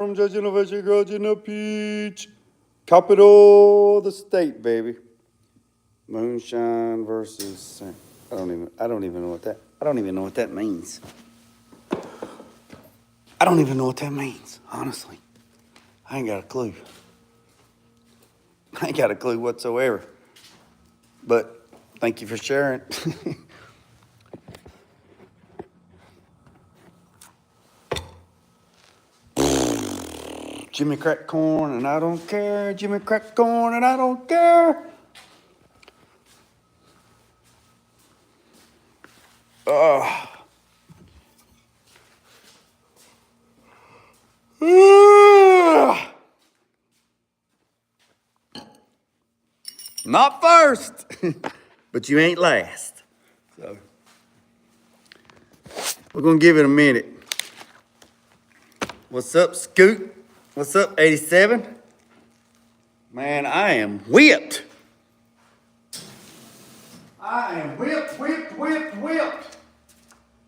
From Judge Innovation Grudge in the Peach. Capital of the state, baby. Moonshine versus I don't even know what that means. I don't even know what that means, honestly. I ain't got a clue. I ain't got a clue whatsoever. But thank you for sharing. Jimmy crack corn and I don't care. Jimmy crack corn and I don't care. Not first, but you ain't last. So we're gonna give it a minute. What's up, Scoot? What's up, 87? Man, I am whipped. I am whipped.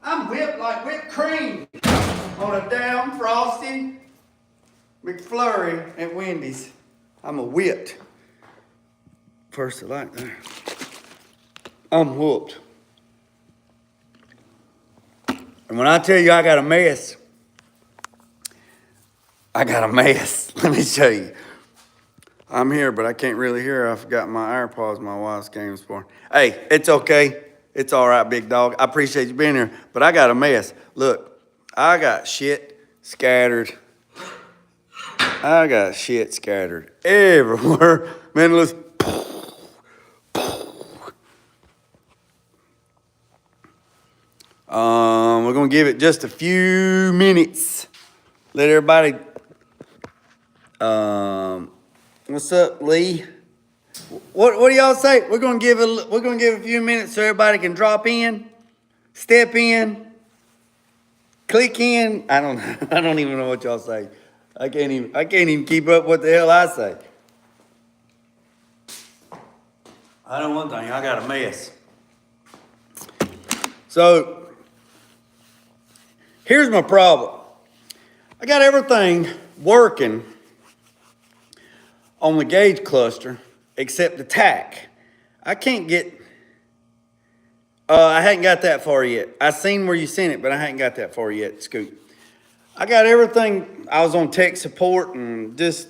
I'm whipped like whipped cream on a damn frosty McFlurry at Wendy's. I'm a whipped. First like there. I'm whooped. And when I tell you I got a mess, I got a mess. Let me show you. I'm here, but I can't really hear. I forgot my AirPods. My wife's game this morning. Hey, it's okay. It's all right, big dog. I appreciate you being here, but I got a mess. Look, I got shit scattered. I got shit scattered everywhere. Man, listen. We're gonna give it just a few minutes. Let everybody. What's up, Lee? What do y'all say? We're gonna give a few minutes so everybody can drop in, step in, click in. I don't even know what y'all say. I can't even keep up what the hell I say. I know one thing. I got a mess. So here's my problem. I got everything working on the gauge cluster except the tack. I can't get, I hadn't got that far yet. I seen where you sent it, but I hadn't got that far yet, Scoot. I got everything, I was on tech support and just,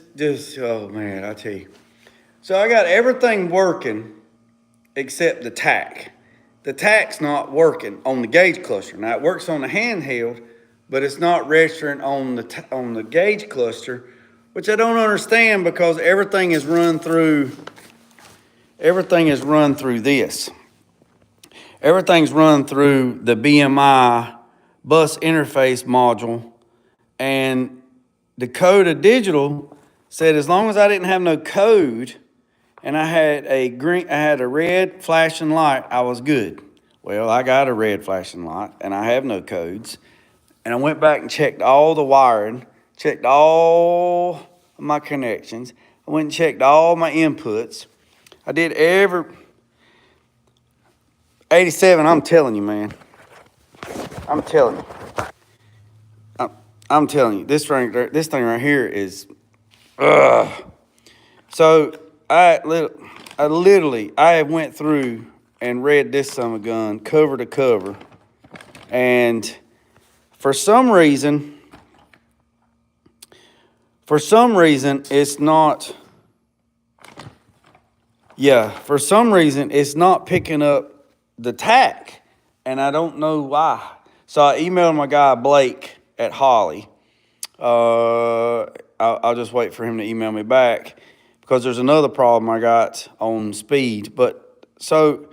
oh man, I tell you. So I got everything working except the tack. The tack's not working on the gauge cluster. Now it works on the handheld, but it's not registering on the gauge cluster, which I don't understand because everything is run through this. Everything's run through the BMI bus interface module, and the code of digital said as long as I didn't have no code and I had a red flashing light, I was good. Well, I got a red flashing light and I have no codes. And I went back and checked all the wiring, checked all of my connections. I went and checked all my inputs. I did 87, I'm telling you, man. I'm telling you, this thing right here is, So I went through and read this son of a gun cover to cover, and for some reason it's not. Yeah, for some reason it's not picking up the tack, and I don't know why. So I emailed my guy Blake at Holly. I'll just wait for him to email me back because there's another problem I got on speed. But so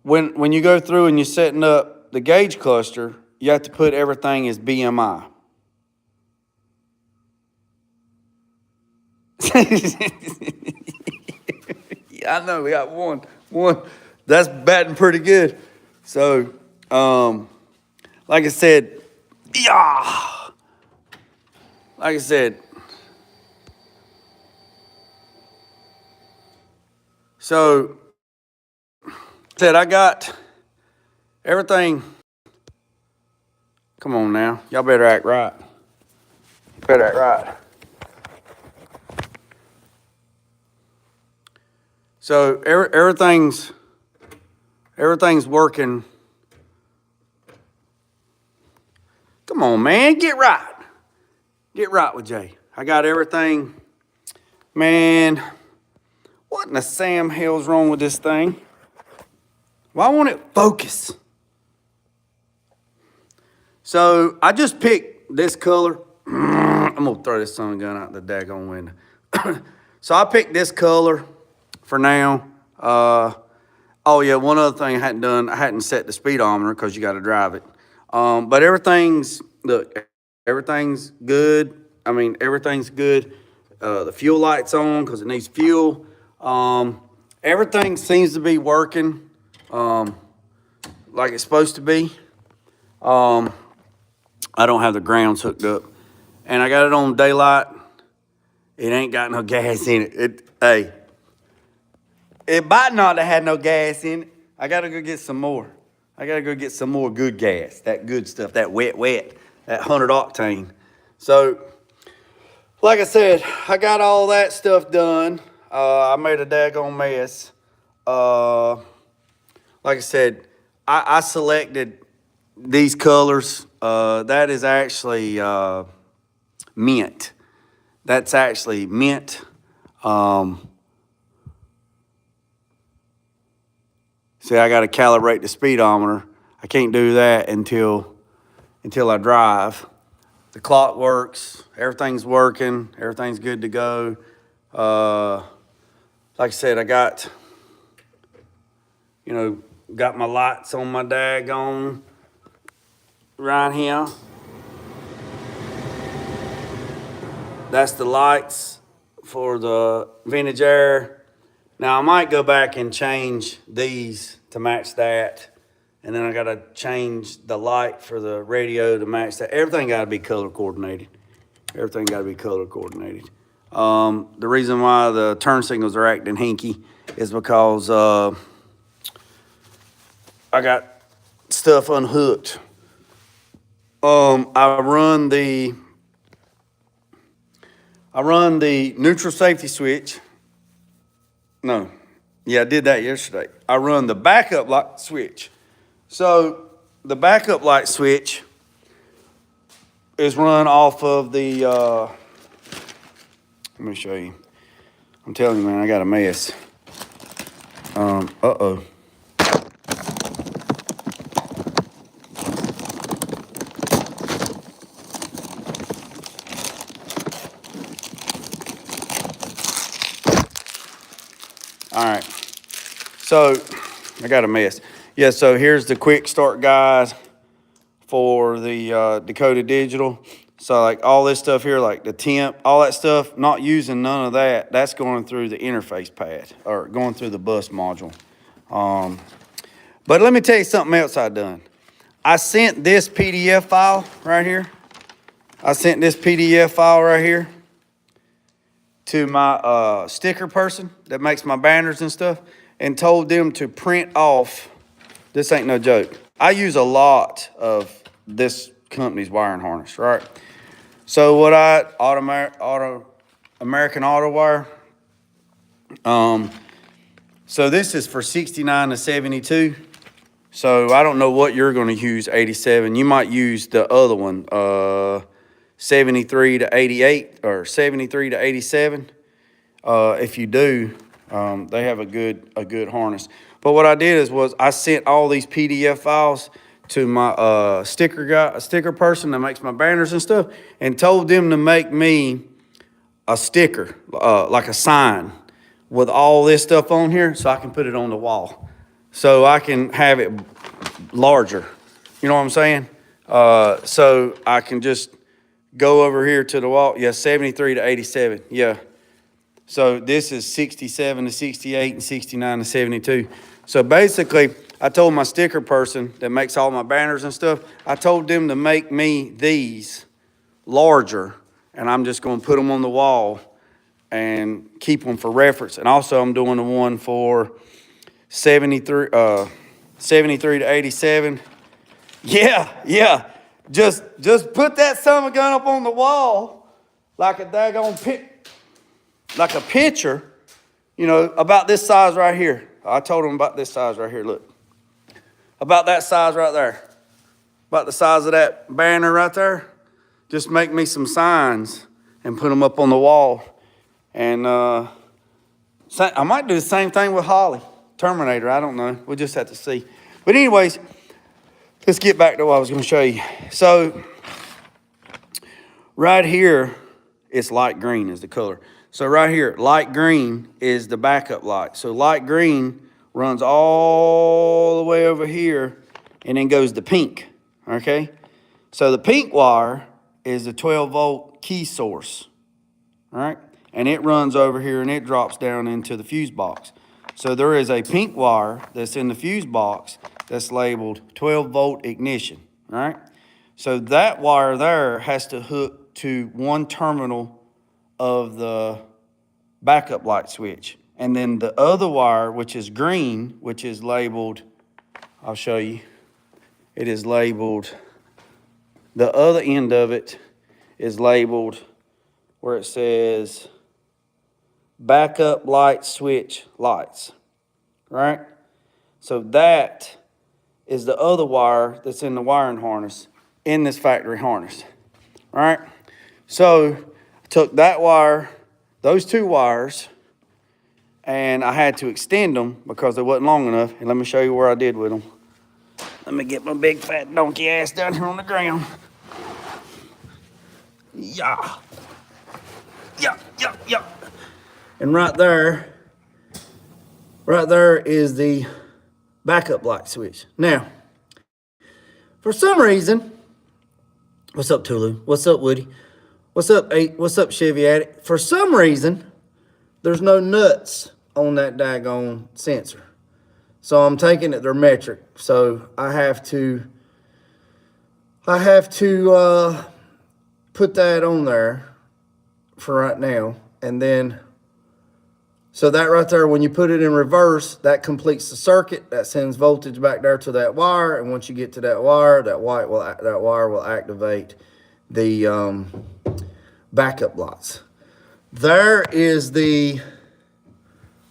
when you go through and you're setting up the gauge cluster, you have to put everything as BMI. Yeah, I know we got one. That's batting pretty good. So, like I said, so I got everything. Come on now, y'all better act right. Better act right. So everything's working. Come on, man, get right. Get right with Jay. I got everything. Man, what in the Sam hell's wrong with this thing? Why won't it focus? So I just picked this color. I'm gonna throw this sun gun out the daggone window. So I picked this color for now. Oh yeah, one other thing I hadn't done, I hadn't set the speedometer because you got to drive it. But everything's good. I mean, everything's good. The fuel light's on because it needs fuel. Everything seems to be working like it's supposed to be. I don't have the grounds hooked up. And I got it on daylight. It ain't got no gas in it. Hey, it might not have had no gas in it. I got to go get some more. I got to go get some more good gas, that good stuff, that wet, that 100 octane. So, like I said, I got all that stuff done. I made a daggone mess. Like I said, I selected these colors. That is actually mint. That's actually mint. See, I got to calibrate the speedometer. I can't do that until I drive. The clock works. Everything's working. Everything's good to go. Like I said, I got, got my lights on my daggone right here. That's the lights for the vintage air. Now, I might go back and change these to match that. And then I got to change the light for the radio to match that. Everything got to be color coordinated. Everything got to be color coordinated. The reason why the turn signals are acting hinky is because I got stuff unhooked. I run the neutral safety switch. No. Yeah, I did that yesterday. I run the backup light switch. So the backup light switch is run off of the, let me show you. I'm telling you, man, I got a mess. Uh-oh. All right, so I got a mess. Yeah, so here's the quick start guide for the Dakota Digital. So like all this stuff here, like the temp, all that stuff, not using none of that. That's going through the interface pad or going through the bus module. But let me tell you something else I done. I sent this PDF file right here. To my sticker person that makes my banners and stuff and told them to print off. This ain't no joke. I use a lot of this company's wiring harness, right? So what American Auto Wire. So this is for 69 to 72. So I don't know what you're gonna use, 87. You might use the other one, 73 to 88 or 73 to 87. If you do, they have a good harness. But what I did was I sent all these PDF files to my sticker person that makes my banners and stuff, and told them to make me a sticker, like a sign with all this stuff on here, so I can put it on the wall, so I can have it larger. You know what I'm saying? So I can just go over here to the wall. Yeah, 73 to 87. Yeah. So this is 67 to 68 and 69 to 72. So basically, I told my sticker person that makes all my banners and stuff, I told them to make me these larger, and I'm just going to put them on the wall and keep them for reference. And also, I'm doing the one for 73 to 87. Yeah. Just put that son of a gun up on the wall like a daggone like a pitcher, you know, about this size right here. I told him about this size right here, look. About that size right there. About the size of that banner right there. Just make me some signs and put them up on the wall. And I might do the same thing with Holly. Terminator, I don't know. We'll just have to see. But anyways, let's get back to what I was going to show you. So right here, it's light green is the color. So right here, light green is the backup light. So light green runs all the way over here and then goes to pink, okay? So the pink wire is the 12-volt key source, all right? And it runs over here and it drops down into the fuse box. So there is a pink wire that's in the fuse box that's labeled 12-volt ignition, all right? So that wire there has to hook to one terminal of the backup light switch. And then the other wire, which is green, which is labeled, I'll show you, it is labeled, the other end of it is labeled where it says backup light switch lights, right? So that is the other wire that's in the wiring harness in this factory harness, right? So I took that wire, those two wires, and I had to extend them because they wasn't long enough. And let me show you where I did with them. Let me get my big fat donkey ass down here on the ground. Yeah. Yeah. And right there is the backup light switch. Now, for some reason, what's up, Tulu? What's up, Woody? What's up, What's up, Chevy Addict? For some reason, there's no nuts on that daggone sensor. So I'm taking it, they're metric. So I have to put that on there for right now. And then, so that right there, when you put it in reverse, that completes the circuit. That sends voltage back there to that wire. And once you get to that wire, that wire will activate the backup lights. There is the,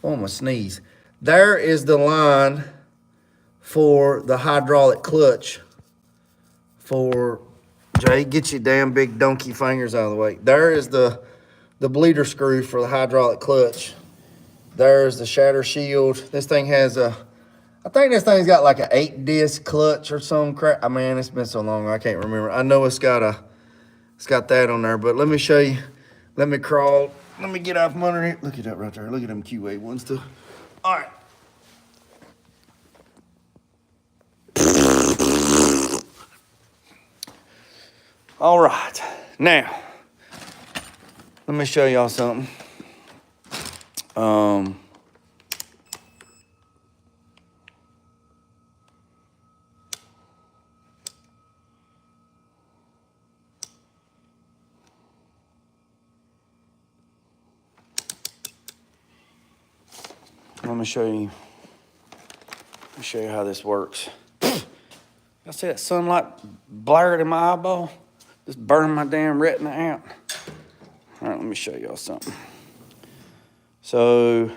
oh, I'm gonna sneeze. There is the line for the hydraulic clutch for, Jay, get your damn big donkey fingers out of the way. There is the bleeder screw for the hydraulic clutch. There's the shatter shield. This thing has I think this thing's got like an 8-disc clutch or some crap. I mean, it's been so long, I can't remember. I know it's got that on there, but let me show you. Let me crawl. Let me get out from underneath. Look at that right there. Look at them QA ones too. All right. All right. Now, let me show y'all something. Let me show you how this works. I see that sunlight blared in my eyeball, just burning my damn retina out. All right, let me show y'all something. So,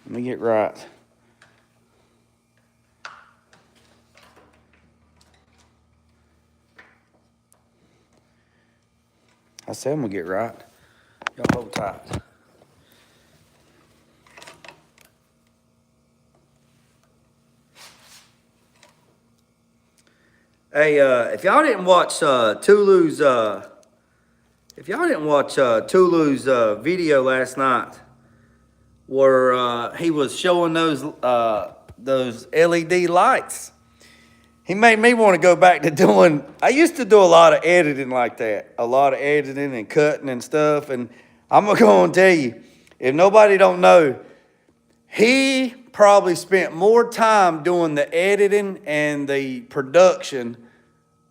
let me get right. I said I'm gonna get right. Y'all hold tight. Hey, if y'all didn't watch Tulu's video last night, where he was showing those LED lights, he made me want to go back to doing. I used to do a lot of editing like that, a lot of editing and cutting and stuff. And I'm gonna tell you, if nobody don't know, he probably spent more time doing the editing and the production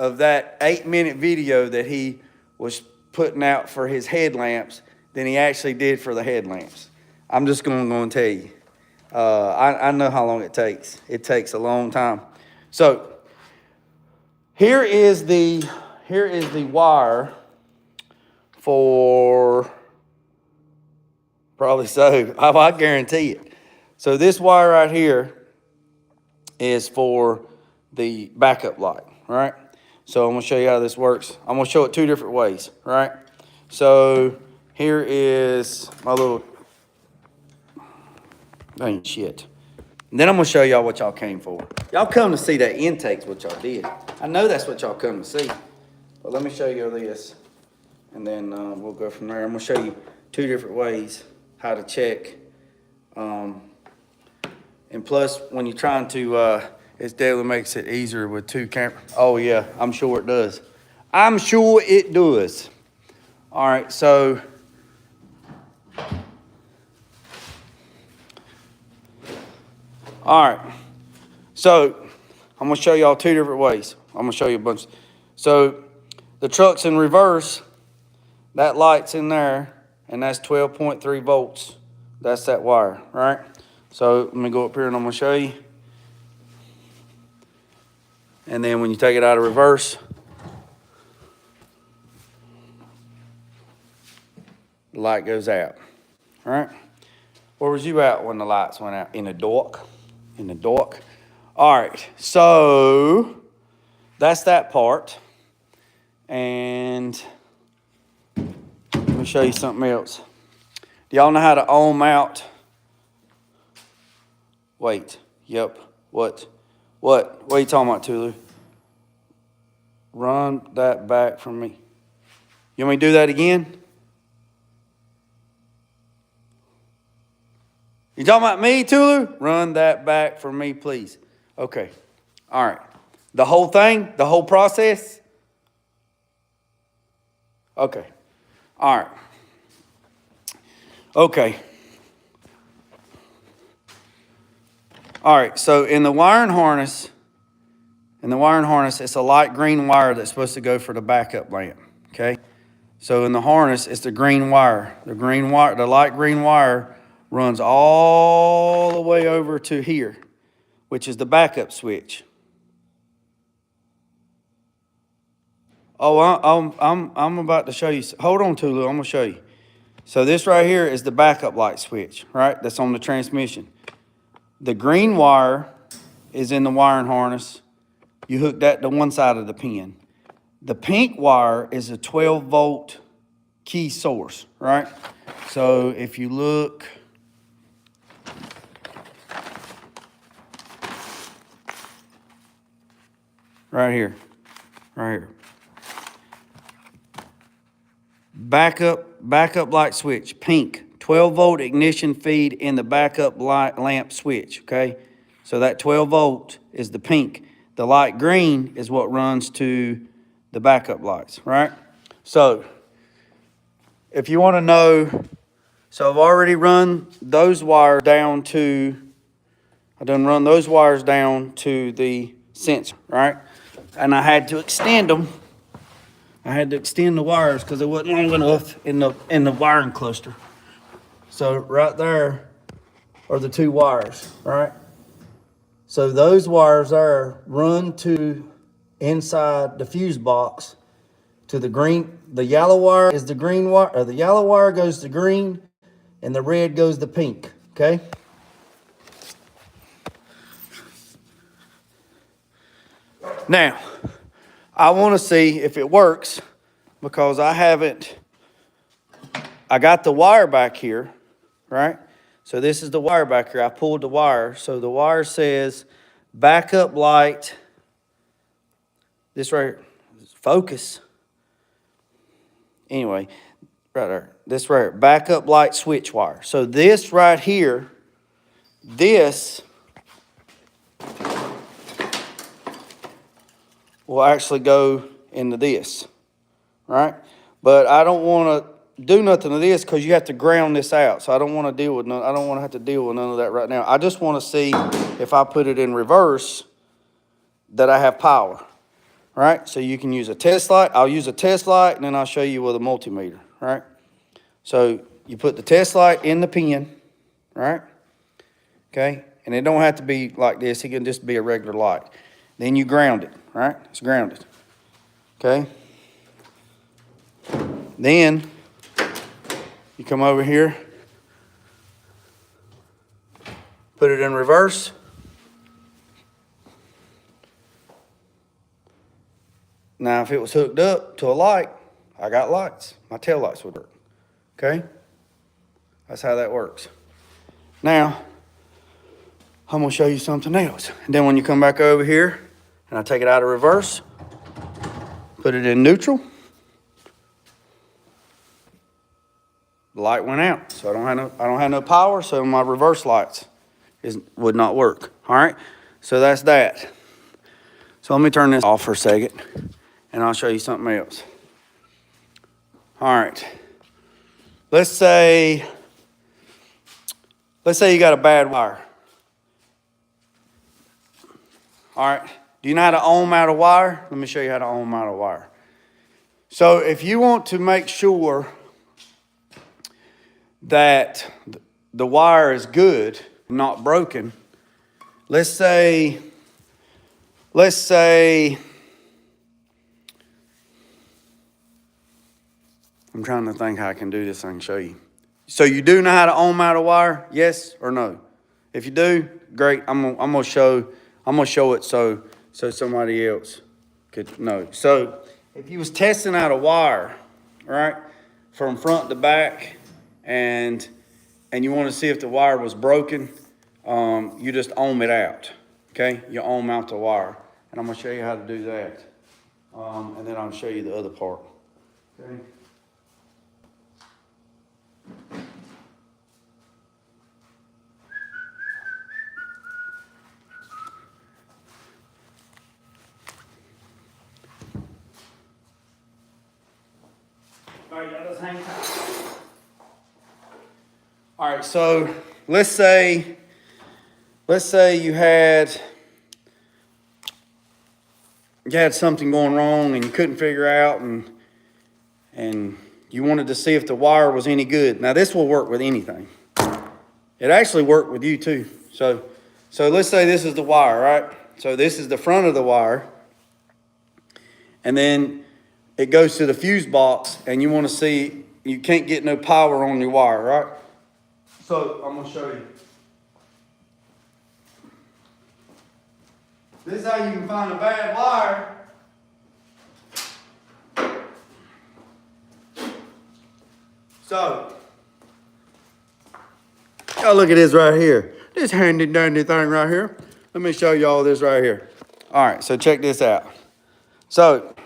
of that 8-minute video that he was putting out for his headlamps than he actually did for the headlamps. I'm just going to tell you. I know how long it takes. It takes a long time. So here is the here is the wire for, probably so, I guarantee it. So this wire right here is for the backup light, right? So I'm gonna show you how this works. I'm gonna show it two different ways, right? So here is my little, dang shit. And then I'm gonna show y'all what y'all came for. Y'all come to see that intake's what y'all did. I know that's what y'all come to see. But let me show you this, and then we'll go from there. I'm gonna show you two different ways how to check. And plus, when you're trying to, it definitely makes it easier with two cameras. Oh yeah, I'm sure it does. I'm sure it does. All right, so all right, so I'm gonna show y'all two different ways. I'm gonna show you a bunch. So the truck's in reverse. That light's in there, and that's 12.3 volts. That's that wire, right? So let me go up here and I'm gonna show you. And then when you take it out of reverse, the light goes out, all right? Where was you at when the lights went out? In the dark, in the dark. All right, so that's that part. And let me show you something else. Do y'all know how to ohm out? Wait, yep, what are you talking about, Tulu? Run that back from me. You want me to do that again? You talking about me, Tulu? Run that back from me, please. Okay, all right. The whole thing, the whole process? Okay, all right. Okay. All right, so in the wiring harness, it's a light green wire that's supposed to go for the backup lamp, okay? So in the harness, it's the green wire. The light green wire runs all the way over to here, which is the backup switch. Oh, I'm about to show you. Hold on, Tulu, I'm gonna show you. So this right here is the backup light switch, right? That's on the transmission. The green wire is in the wiring harness. You hook that to one side of the pin. The pink wire is a 12 volt key source, right? So if you look, right here. Backup light switch, pink. 12 volt ignition feed in the backup light lamp switch, okay? So that 12 volt is the pink. The light green is what runs to the backup lights, right? So if you want to know, so I've already run those wires down to, I done run those wires down to the sensor, right? And I had to extend them. I had to extend the wires because it wasn't long enough in the wiring cluster. So right there are the two wires, right? So those wires there run to inside the fuse box to the green. The yellow wire is the green wire, or the yellow wire goes to green and the red goes to pink, okay? Now, I want to see if it works because I got the wire back here, right? So this is the wire back here. I pulled the wire. So the wire says backup light. This right here, focus. Anyway, right there. This right here, backup light switch wire. So this right here, this will actually go into this, right? But I don't want to do nothing to this because you have to ground this out. So I don't want to deal with none. I don't want to have to deal with none of that right now. I just want to see if I put it in reverse that I have power, right? So you can use a test light. I'll use a test light and then I'll show you with a multimeter, right? So you put the test light in the pin, right? Okay, and it don't have to be like this. It can just be a regular light. Then you ground it, right? It's grounded, okay? Then you come over here, put it in reverse. Now, if it was hooked up to a light, I got lights. My tail lights would work, okay? That's how that works. Now, I'm gonna show you something else. And then when you come back over here, and I take it out of reverse, put it in neutral, the light went out. So I don't have no power, so my reverse lights would not work, all right? So that's that. So let me turn this off for a second, and I'll show you something else. All right. Let's say you got a bad wire. All right. Do you know how to ohm out a wire? Let me show you how to ohm out a wire. So if you want to make sure that the wire is good, not broken, let's say I'm trying to think how I can do this. I can show you. So you do know how to ohm out a wire? Yes or no? If you do, great. I'm gonna show it so somebody else could know. So if you was testing out a wire, right, from front to back, and you want to see if the wire was broken, you just ohm it out. Okay, you ohm out the wire, and I'm gonna show you how to do that, and then I'll show you the other part. Okay. All right, y'all just hang tight. All right, so let's say you had something going wrong and you couldn't figure out, and you wanted to see if the wire was any good. Now this will work with anything. It actually worked with you too. So let's say this is the wire, right? So this is the front of the wire, and then it goes to the fuse box, and you want to see, you can't get no power on your wire, right? So I'm gonna show you. This is how you can find a bad wire. So, y'all look at this right here. This handy dandy thing right here. Let me show y'all this right here. All right, so check this out. So,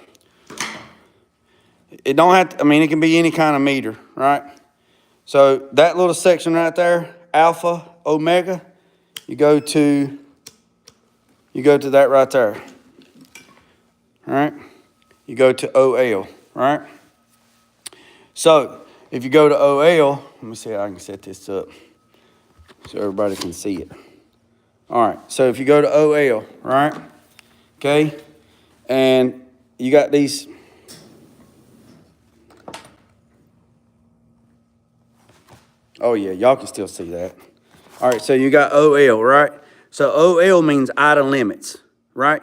it don't have to, I mean, it can be any kind of meter, right? So that little section right there, alpha, omega, you go to that right there. All right? You go to OL, right? So if you go to OL, let me see how I can set this up so everybody can see it. All right, so if you go to OL, right? Okay, and you got these. Oh yeah, y'all can still see that. All right, so you got OL, right? So OL means out of limits, right?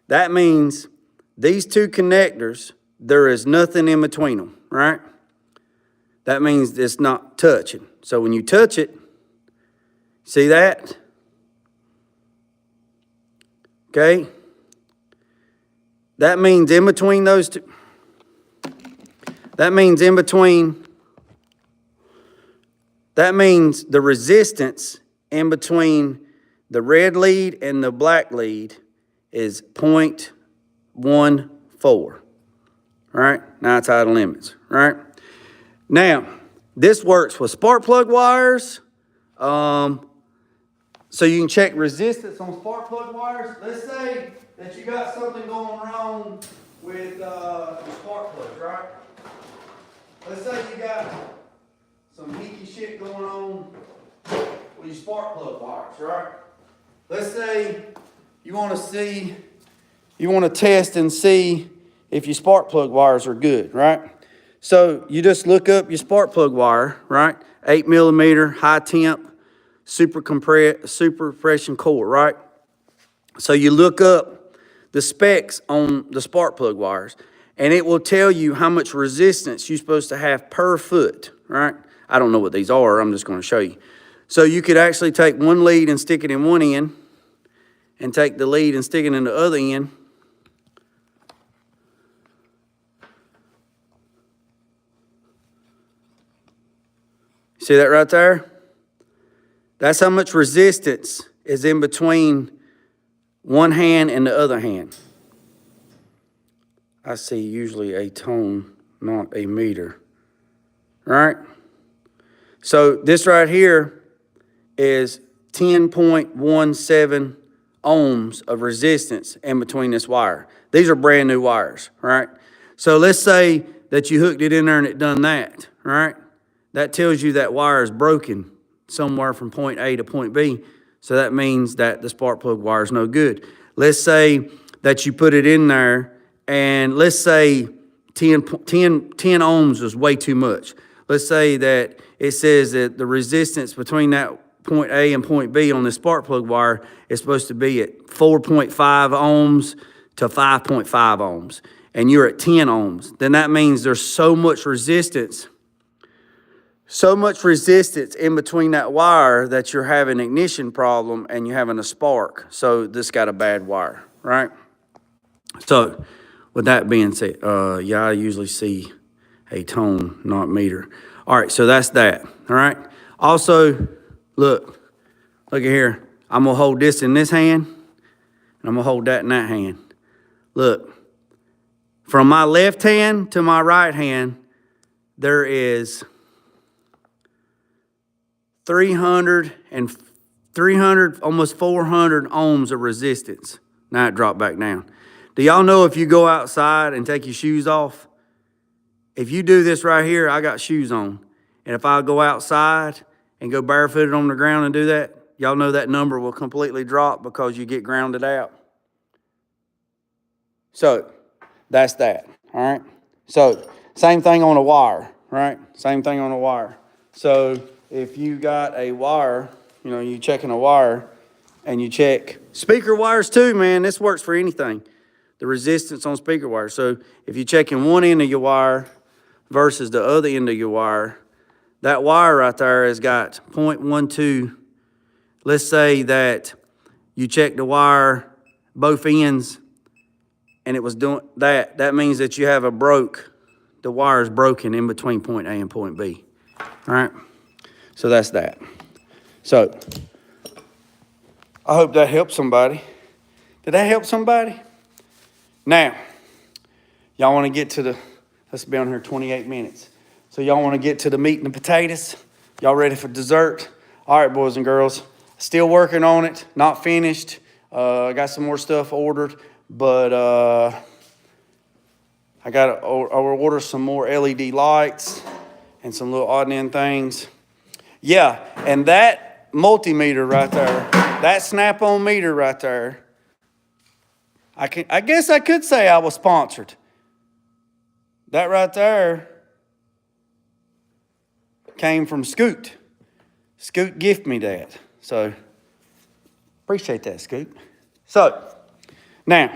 That means these two connectors, there is nothing in between them, right? That means it's not touching. So when you touch it, see that? Okay? That means in between those two. That means in between. That means the resistance in between the red lead and the black lead is 0.14. Right? Now it's out of limits. Right? Now, this works with spark plug wires. So you can check resistance on spark plug wires. Let's say that you got something going wrong with the spark plugs, right? Let's say you got some heaky shit going on with your spark plug wires, right? Let's say you want to test and see if your spark plug wires are good, right? So you just look up your spark plug wire, right? 8 millimeter, high temp, super compression core, right? So you look up the specs on the spark plug wires, and it will tell you how much resistance you're supposed to have per foot, right? I don't know what these are. I'm just going to show you. So you could actually take one lead and stick it in one end, and take the lead and stick it in the other end. See that right there? That's how much resistance is in between one hand and the other hand. I see usually a tone, not a meter. Right? So this right here is 10.17 ohms of resistance in between this wire. These are brand new wires, right? So let's say that you hooked it in there and it done that, right? That tells you that wire is broken somewhere from point A to point B. So that means that the spark plug wire is no good. Let's say that you put it in there and let's say 10 ohms is way too much. Let's say that it says that the resistance between that point A and point B on the spark plug wire is supposed to be at 4.5 ohms to 5.5 ohms, and you're at 10 ohms. Then that means there's so much resistance in between that wire that you're having an ignition problem and you're having a spark. So this got a bad wire, right? So with that being said, yeah, I usually see a tone, not meter. All right, so that's that, all right? Also, look at here. I'm gonna hold this in this hand, and I'm gonna hold that in that hand. Look, from my left hand to my right hand, there is 300, almost 400 ohms of resistance. Now it dropped back down. Do y'all know if you go outside and take your shoes off, if you do this right here, I got shoes on, and if I go outside and go barefooted on the ground and do that, y'all know that number will completely drop because you get grounded out. So that's that, all right? So same thing on a wire, right? Same thing on a wire. So if you got a wire, you know, you checking a wire and you check speaker wires too, man, this works for anything. The resistance on speaker wire. So if you're checking one end of your wire versus the other end of your wire, that wire right there has got 0.12. Let's say that you check the wire, both ends, and it was doing that. That means that you have the wire is broken in between point A and point B. All right? So that's that. So I hope that helps somebody. Did that help somebody? Now, y'all want to get to the, let's be on here 28 minutes. So y'all want to get to the meat and the potatoes? Y'all ready for dessert? All right, boys and girls. Still working on it, not finished. I got some more stuff ordered, but I got to order some more LED lights and some little odd end things. Yeah, and that multimeter right there, that snap-on meter right there, I guess I could say I was sponsored. That right there came from Scoot. Scoot gifted me that. So, appreciate that, Scoot. So, now,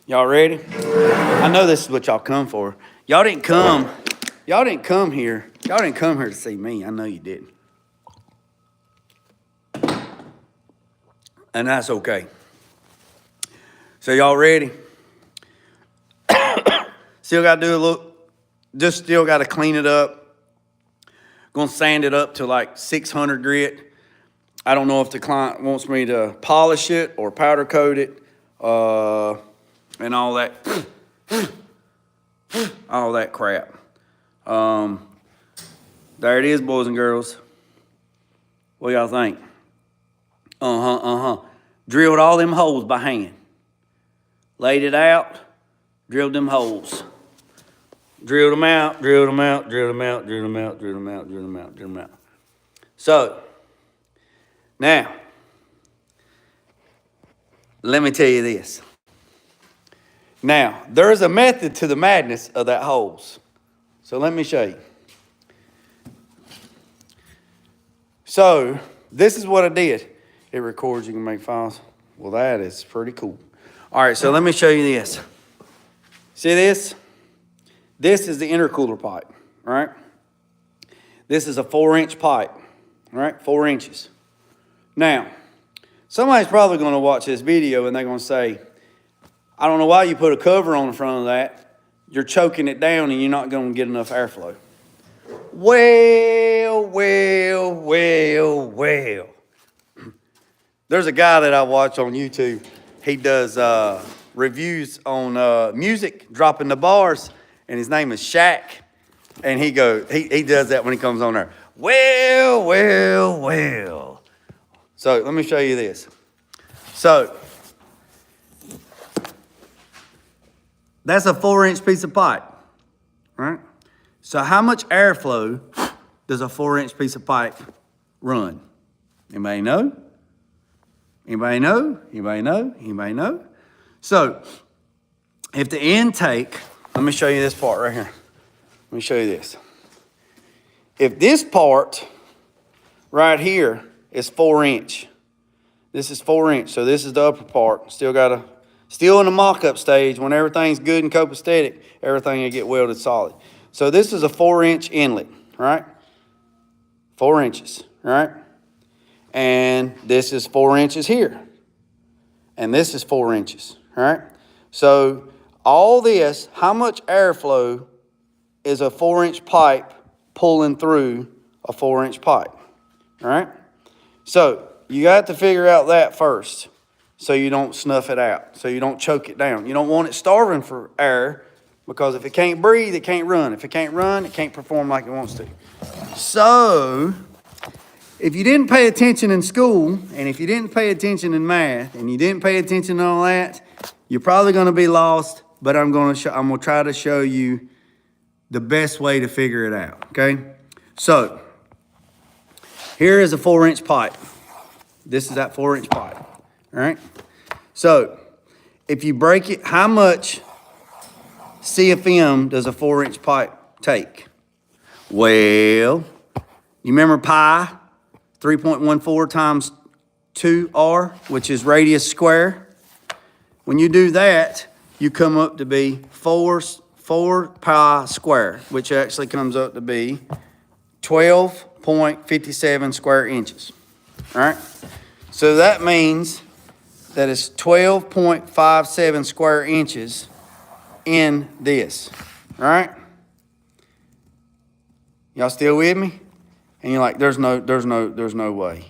y'all ready? I know this is what y'all come for. Y'all didn't come here to see me. I know you didn't. And that's okay. So y'all ready? Still got to do a little, just still got to clean it up. Gonna sand it up to like 600 grit. I don't know if the client wants me to polish it or powder coat it, and all that crap. There it is, boys and girls. What y'all think? Drilled all them holes by hand. Laid it out, drilled them holes. Drilled them out, drilled them out, drilled them out, drilled them out, drilled them out, drilled them out, drilled them out. So, now, let me tell you this. Now, there is a method to the madness of that holes. So let me show you. So, this is what I did. It records, you can make files. Well, that is pretty cool. All right, so let me show you this. See this? This is the intercooler pipe, all right? This is a 4-inch pipe, all right? 4 inches. Now, somebody's probably gonna watch this video and they're gonna say, I don't know why you put a cover on the front of that. You're choking it down and you're not gonna get enough airflow. Well. There's a guy that I watch on YouTube. He does reviews on music, dropping the bars, and his name is Shaq. And he does that when he comes on there. Well. So let me show you this. So that's a 4-inch piece of pipe, right? So how much airflow does a 4-inch piece of pipe run? Anybody know? Anybody know? Anybody know? Anybody know? So if the intake, let me show you this part right here. Let me show you this. If this part right here is 4-inch, this is 4-inch, so this is the upper part. Still in the mock-up stage. When everything's good and copacetic, everything will get welded solid. So this is a 4-inch inlet, right? 4 inches, right? And this is 4 inches here. And this is 4 inches, right? So all this, how much airflow is a 4-inch pipe pulling through a 4-inch pipe, all right? So you got to figure out that first so you don't snuff it out, so you don't choke it down. You don't want it starving for air, because if it can't breathe, it can't run. If it can't run, it can't perform like it wants to. So if you didn't pay attention in school, and if you didn't pay attention in math, and you didn't pay attention to all that, you're probably going to be lost, but I'm going to try to show you the best way to figure it out, okay? So here is a 4-inch pipe. This is that 4-inch pipe, all right? So if you break it, how much CFM does a 4-inch pipe take? Well, you remember pi, 3.14 times 2r, which is radius square. When you do that, you come up to be 4 pi square, which actually comes up to be 12.57 square inches. All right? So that means that it's 12.57 square inches in this. All right? Y'all still with me? And you're like, there's no way.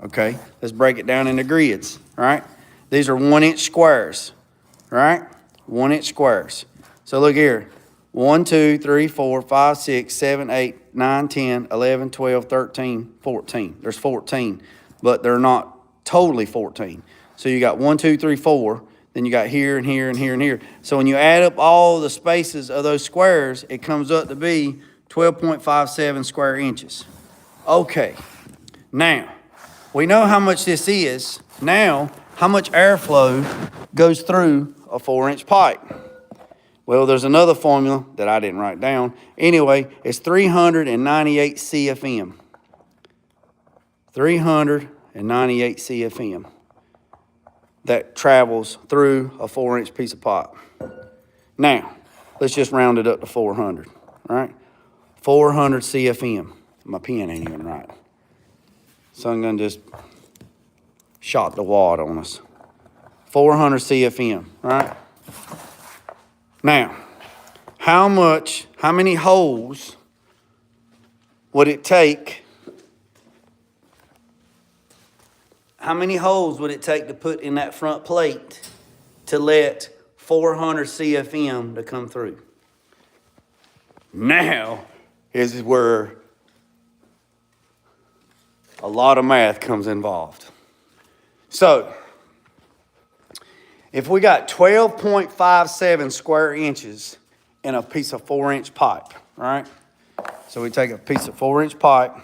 Okay? Let's break it down into grids. All right? These are 1-inch squares. All right? 1-inch squares. So look here. 1, 2, 3, 4, 5, 6, 7, 8, 9, 10, 11, 12, 13, 14. There's 14, but they're not totally 14. So you got 1, 2, 3, 4. Then you got here and here and here and here. So when you add up all the spaces of those squares, it comes up to be 12.57 square inches. Okay, now, we know how much this is. Now, how much airflow goes through a 4-inch pipe? Well, there's another formula that I didn't write down. Anyway, it's 398 CFM. 398 CFM that travels through a 4-inch piece of pipe. Now, let's just round it up to 400, all right? 400 CFM. My pen ain't even right. So I'm gonna just shot the wad on us. 400 CFM, right? Now, how many holes would it take? How many holes would it take to put in that front plate to let 400 CFM to come through? Now is where a lot of math comes involved. So, if we got 12.57 square inches in a piece of 4-inch pipe, right? So we take a piece of 4-inch pipe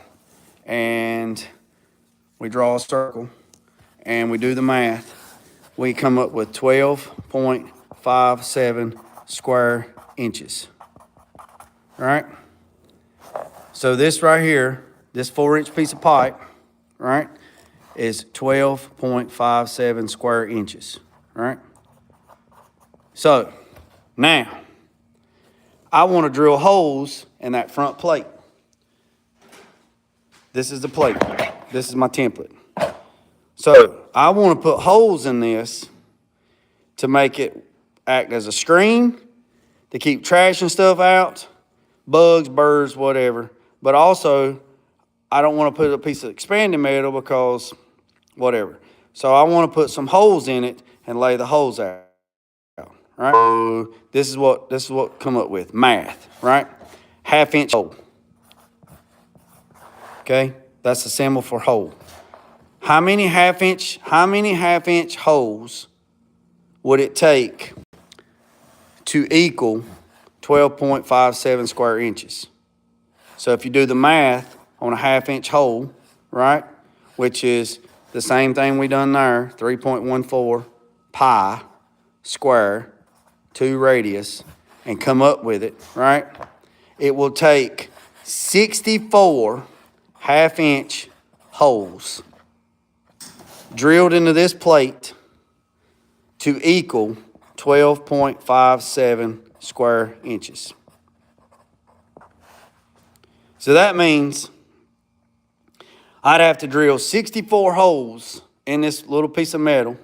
and we draw a circle and we do the math. We come up with 12.57 square inches, all right? So this right here, this 4-inch piece of pipe, right, is 12.57 square inches, right? So now I want to drill holes in that front plate. This is the plate. This is my template. So I want to put holes in this to make it act as a screen, to keep trash and stuff out, bugs, birds, whatever. But also, I don't want to put a piece of expanding metal because whatever. So I want to put some holes in it and lay the holes out. Right? So this is what come up with math, right? 1/2 inch hole. Okay, that's the symbol for hole. How many half inch holes would it take to equal 12.57 square inches? So if you do the math on a 1/2 inch hole, right, which is the same thing we done there, 3.14 pi square, 2 radius, and come up with it, right? It will take 64 1/2 inch holes drilled into this plate to equal 12.57 square inches. So that means I'd have to drill 64 holes in this little piece of metal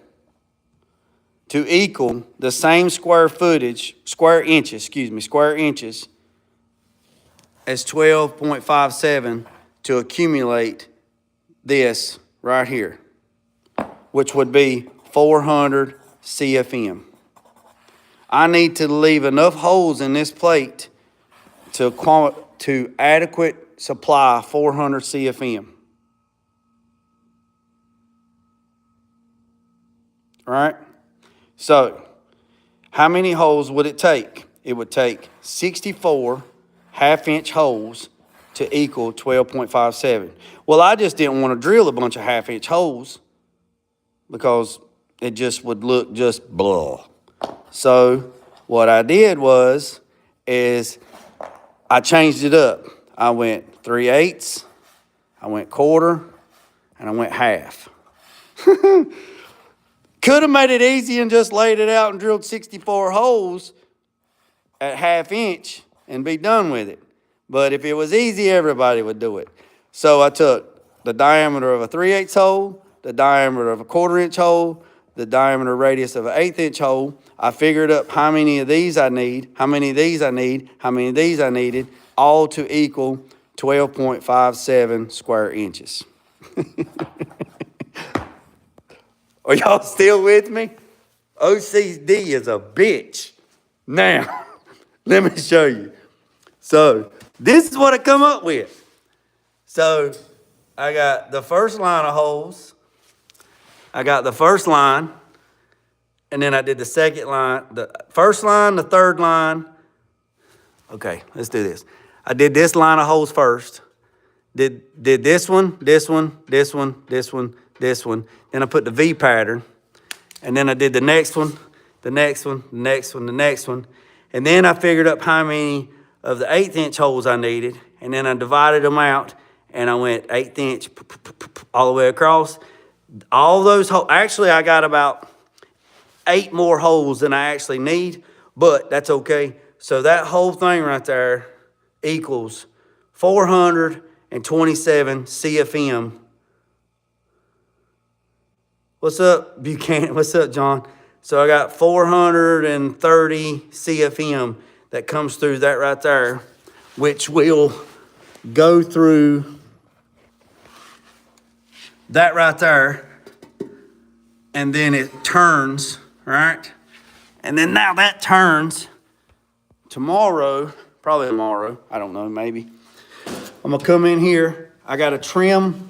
to equal the same square inches as 12.57 to accumulate this right here, which would be 400 CFM. I need to leave enough holes in this plate to adequate supply 400 CFM. All right? So, how many holes would it take? It would take 64 1/2 inch holes to equal 12.57. Well, I just didn't want to drill a bunch of 1/2 inch holes because it just would look just blah. So what I did is I changed it up. I went 3/8, I went 1/4, and I went 1/2. Could have made it easy and just laid it out and drilled 64 holes at 1/2 inch and be done with it. But if it was easy, everybody would do it. So I took the diameter of a 3/8 hole, the diameter of a 1/4 inch hole, the diameter radius of an 1/8 inch hole. I figured up how many of these I need, how many of these I need, how many of these I needed, all to equal 12.57 square inches. Are y'all still with me? OCD is a bitch. Now, let me show you. So, this is what I come up with. So, I got the first line of holes. I got the first line. And then I did the second line. The first line, the third line. Okay, let's do this. I did this line of holes first. Did this one, this one, this one, this one, this one. Then I put the V pattern. And then I did the next one, the next one, the next one, the next one. And then I figured up how many of the 1/8 inch holes I needed. And then I divided them out. And I went 1/8 inch all the way across. All those holes. Actually, I got about 8 more holes than I actually need. But that's okay. So that whole thing right there equals 427 CFM. What's up, Buchanan? What's up, John? So I got 430 CFM that comes through that right there, which will go through that right there, and then it turns, right? And then now that turns tomorrow, probably tomorrow, I don't know, maybe. I'm gonna come in here, I gotta trim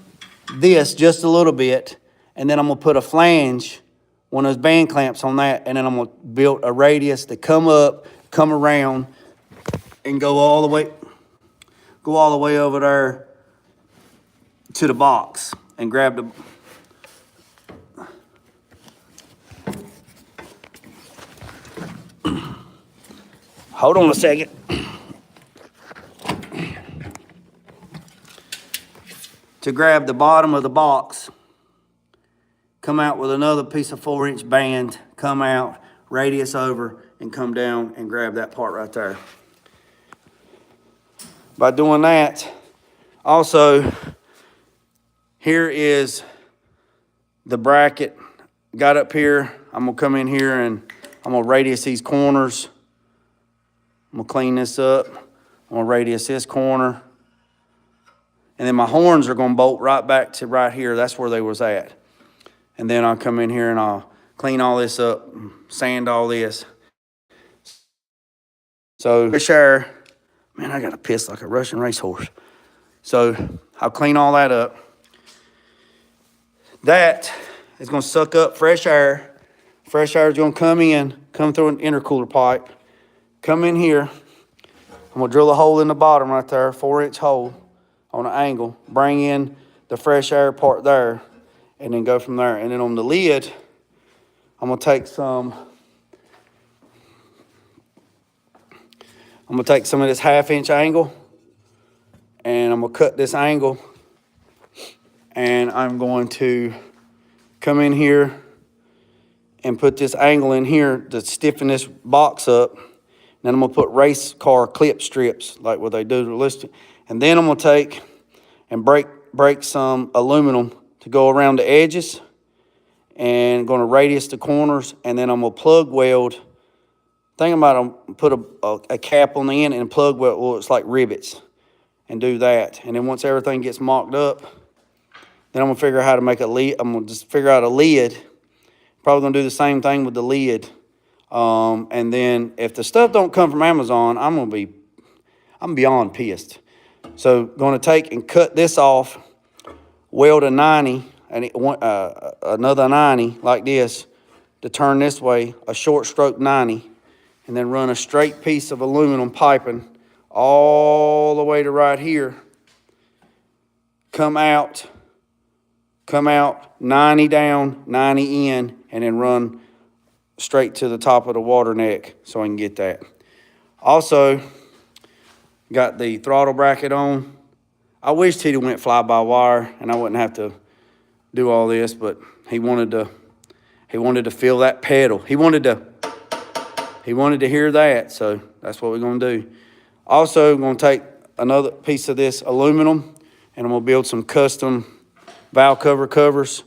this just a little bit, and then I'm gonna put a flange, one of those band clamps on that, and then I'm gonna build a radius to come up, come around, and go all the way over there to the box and grab the. Hold on a second. To grab the bottom of the box, come out with another piece of 4-inch band, come out, radius over, and come down and grab that part right there. By doing that, also, here is the bracket. Got up here. I'm gonna come in here and I'm gonna radius these corners. I'm gonna clean this up. I'm gonna radius this corner. And then my horns are gonna bolt right back to right here. That's where they was at. And then I'll come in here and I'll clean all this up, sand all this. So fresh air, man, I got to piss like a Russian racehorse. So I'll clean all that up. That is going to suck up fresh air. Fresh air is going to come through an intercooler pipe, come in here. I'm going to drill a hole in the bottom right there, 4-inch hole on an angle, bring in the fresh air part there, and then go from there. And then on the lid, I'm going to take some of this 1/2-inch angle, and I'm going to cut this angle, and I'm going to come in here and put this angle in here to stiffen this box up. Then I'm going to put race car clip strips like what they do to list. And then I'm going to take and break some aluminum to go around the edges, and going to radius the corners, and then I'm going to plug weld. Think about put a cap on the end and plug weld, well, it's like rivets, and do that. And then once everything gets mocked up, then I'm going to figure out how to make a lid. I'm going to just figure out a lid. Probably going to do the same thing with the lid. And then if the stuff don't come from Amazon, I'm beyond pissed. So going to take and cut this off, weld a 90, and another 90 like this to turn this way, a short stroke 90, and then run a straight piece of aluminum piping all the way to right here. Come out 90 down, 90 in, and then run straight to the top of the water neck so I can get that. Also, got the throttle bracket on. I wished he'd went fly-by-wire and I wouldn't have to do all this, but he wanted to feel that pedal. He wanted to hear that, so that's what we're going to do. Also, I'm going to take another piece of this aluminum, and I'm going to build some custom valve cover covers.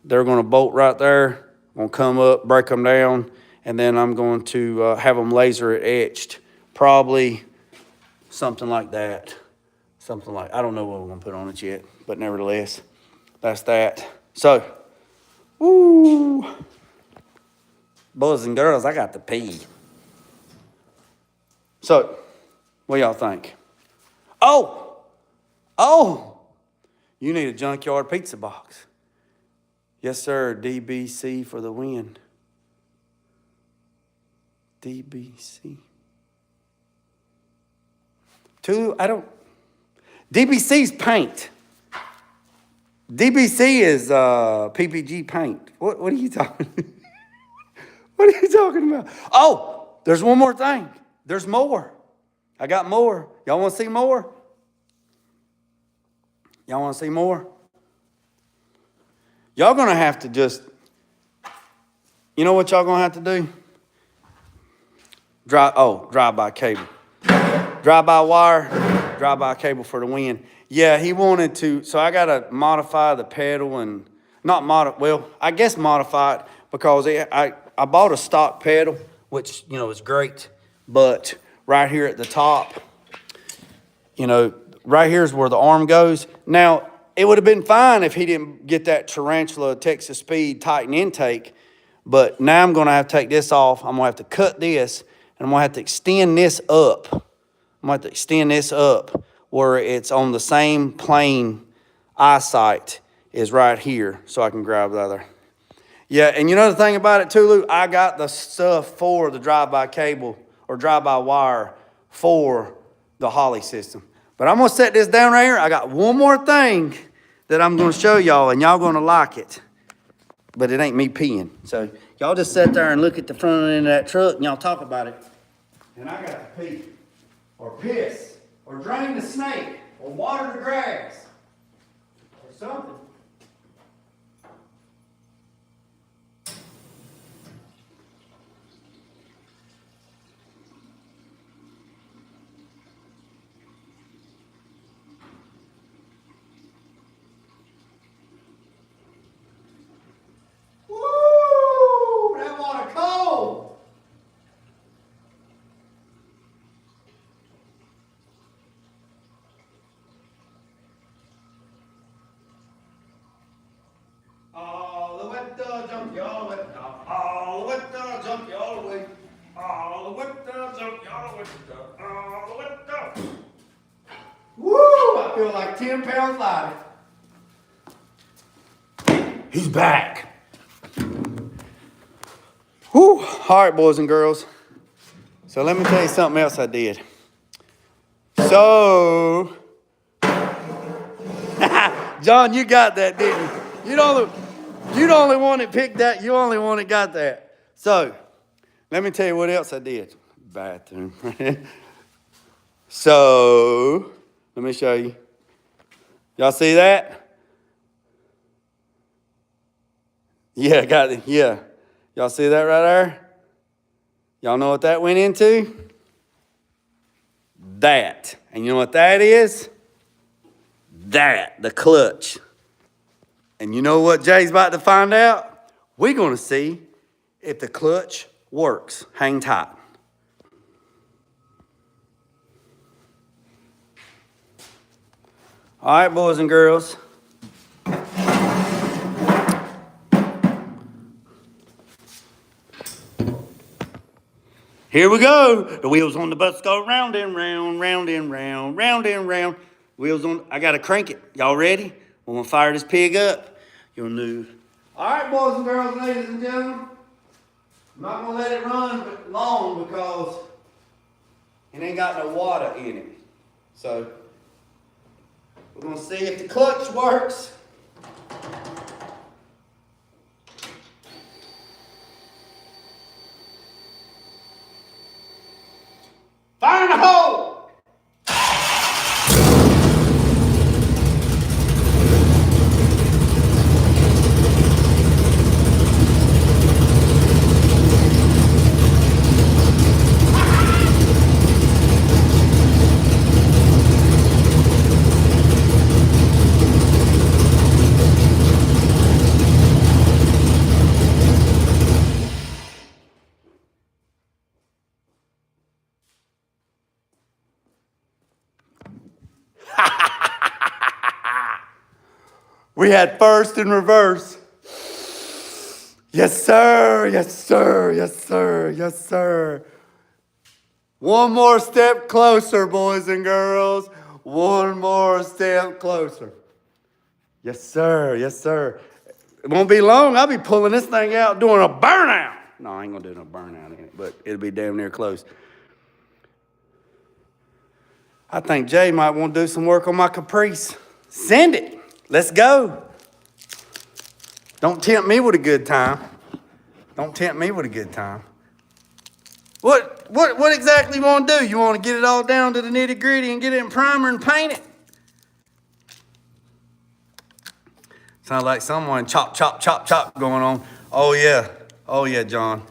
They're going to bolt right there. I'm going to come up, break them down, and then I'm going to have them laser etched. Probably something like that. I don't know what we're going to put on it yet, but nevertheless, that's that. So, woo, boys and girls, I got to pee. So, what y'all think? Oh, you need a junkyard pizza box. Yes, sir, DBC for the win. DBC. DBC's paint. DBC is PPG paint. What are you talking? What are you talking about? Oh, there's one more thing. There's more. I got more. Y'all want to see more? Y'all want to see more? Y'all going to have to just, you know what y'all going to have to do? Drive-by cable. Drive-by wire, drive-by cable for the win. Yeah, he wanted to, so I got to modify the pedal and, I guess modify it because I bought a stock pedal, which, is great, but right here at the top, right here is where the arm goes. Now, it would have been fine if he didn't get that Tarantula Texas Speed Titan intake, but now I'm going to have to take this off. I'm going to have to cut this, and I'm going to have to extend this up. I'm going to have to extend this up where it's on the same plane eyesight is right here, so I can grab the other. Yeah, and you know the thing about it too, Lou? I got the stuff for the drive-by cable or drive-by wire for the Holly system. But I'm going to set this down right here. I got one more thing that I'm going to show y'all, and y'all going to like it. But it ain't me peeing. So y'all just sit there and look at the front end of that truck, and y'all talk about it. And I got to pee, or piss, or drain the snake, or water the grass, or something. jump you all the way. All the way down, jump you all the way. All the way down, jump you all the way down. All the way down. Woo! I feel like 10 pounds lighter. He's back. Whew. All right, boys and girls. So let me tell you something else I did. So, John, you got that, didn't you? You the only one that picked that. You only one that got that. So, let me tell you what else I did. Bathroom. So, let me show you. Y'all see that? Yeah, got it. Yeah. Y'all see that right there? Y'all know what that went into? That. And you know what that is? That, the clutch. And you know what Jay's about to find out? We're going to see if the clutch works. Hang tight. All right, boys and girls. Here we go. The wheels on the bus go round and round, round and round, round and round. Wheels on, I gotta crank it. Y'all ready? We're gonna fire this pig up. You'll know. All right, boys and girls, ladies and gentlemen. I'm not gonna let it run long because it ain't got no water in it. So, we're gonna see if the clutch works. Fire in the hole! We had first and reverse. Yes, sir. Yes, sir. Yes, sir. Yes, sir. One more step closer, boys and girls. One more step closer. Yes, sir. Yes, sir. It won't be long. I'll be pulling this thing out, doing a burnout. No, I ain't going to do no burnout in it, but it'll be damn near close. I think Jay might want to do some work on my Caprice. Send it. Let's go. Don't tempt me with a good time. Don't tempt me with a good time. What exactly you want to do? You want to get it all down to the nitty gritty and get it in primer and paint it? Sounds like someone chop, chop, chop, chop going on. Oh yeah. Oh yeah, John.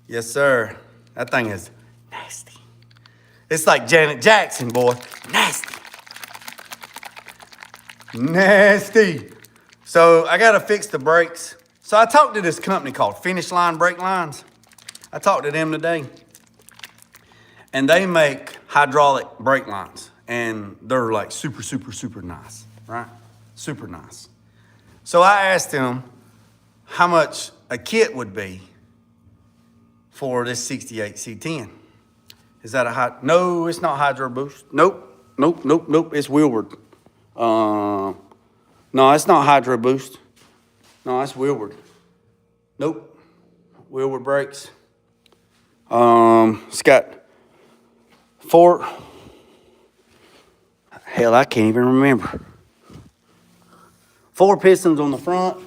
Yes, sir. That thing is nasty. It's like Janet Jackson, boy. Nasty. Nasty. So I got to fix the brakes. So I talked to this company called Finish Line Brake Lines. I talked to them today. And they make hydraulic brake lines. And they're like super, super, super nice, right? Super nice. So I asked them how much a kit would be for this 68 C10. Is that a no, it's not Hydro Boost. Nope, nope, nope, nope, it's Wheelward. No, it's not Hydro Boost. No, it's Wheelward. Nope. Wheelward brakes. It's got 4. Hell, I can't even remember. 4 pistons on the front.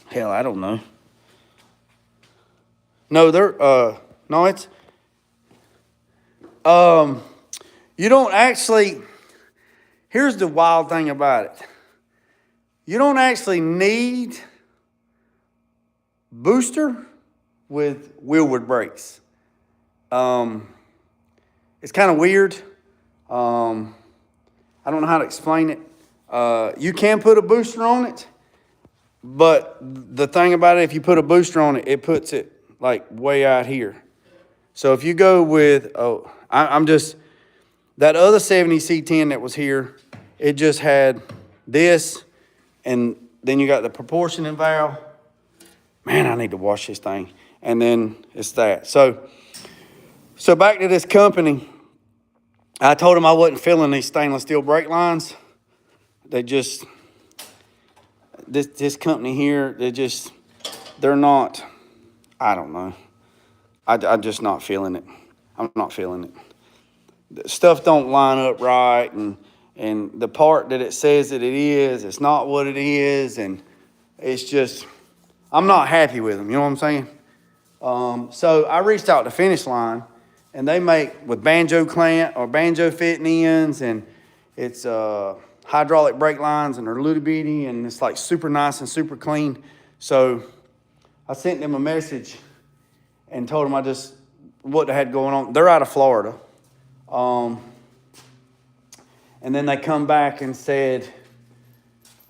Hell, I don't know. No, no, it's, you don't actually, here's the wild thing about it. You don't actually need booster with Wheelward brakes. It's kind of weird. I don't know how to explain it. You can put a booster on it, but the thing about it, if you put a booster on it, it puts it like way out here. So if you go with, That other 70 C10 that was here, it just had this, and then you got the proportioning valve. Man, I need to wash this thing. And then it's that. So back to this company. I told them I wasn't feeling these stainless steel brake lines. They just, this company here, they're not, I don't know. I'm just not feeling it. I'm not feeling it. The stuff don't line up right, and the part that it says that it is, it's not what it is, and it's just, I'm not happy with them, you know what I'm saying? So I reached out to Finish Line, and they make with banjo clamp or banjo fitting ends, and it's hydraulic brake lines, and they're little bitty, and it's like super nice and super clean. So I sent them a message and told them what they had going on. They're out of Florida. And then they come back and said